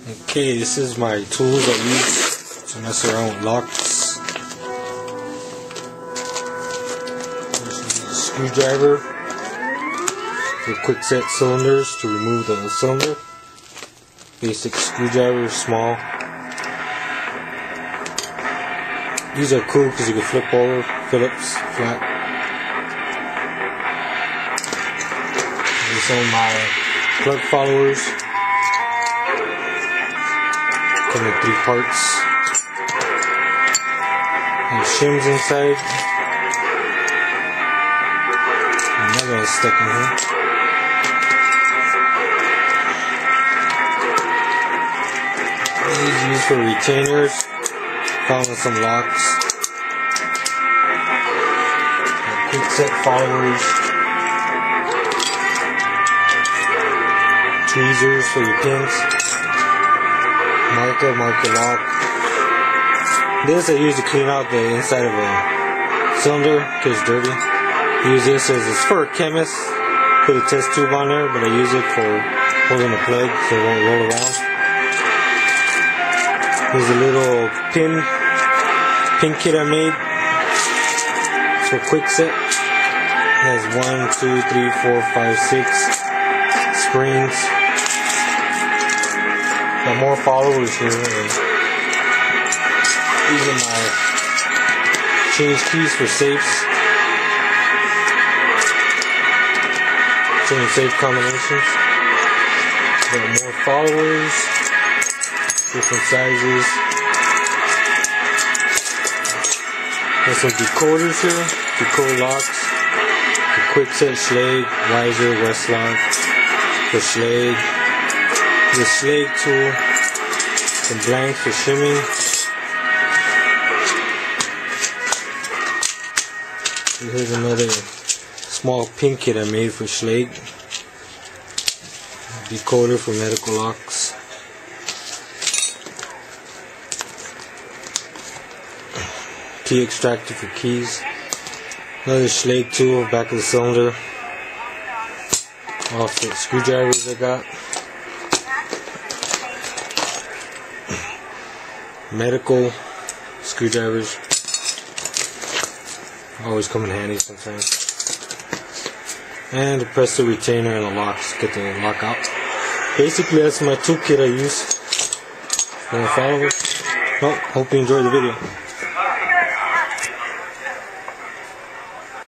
Okay, this is my tools I use to mess around with locks. This is a screwdriver for quick set cylinders to remove the cylinder. Basic screwdriver, small. These are cool because you can flip over, Phillips, flat. These are my plug followers. Come in 3 parts. And shims inside. Another one stuck in here. These are used for retainers. Found on some locks. Quick set followers. Tweezers for your pins. Marker lock. This I use to clean out the inside of a cylinder because it's dirty. I use this as it's for a chemist. Put a test tube on there, but I use it for holding the plug so it won't roll around. There's a little pin kit I made. It's for quick set. It has 1, 2, 3, 4, 5, 6 springs. Got more followers here. These are my change keys for safes. Change safe combinations. Got more followers. Different sizes. Got some decoders here. Decode locks. The quick set Schlage, Weiser, Westlock. For Schlage. The Schlage tool, some blanks for shimming. And here's another small pin kit I made for Schlage. Decoder for medical locks. Key extractor for keys. Another Schlage tool, back of the cylinder. Offset screwdrivers I got. Medical screwdrivers always come in handy sometimes. And to press the retainer and the locks, get the lock out. Basically that's my toolkit I use. Follow it. Well, hope you enjoyed the video.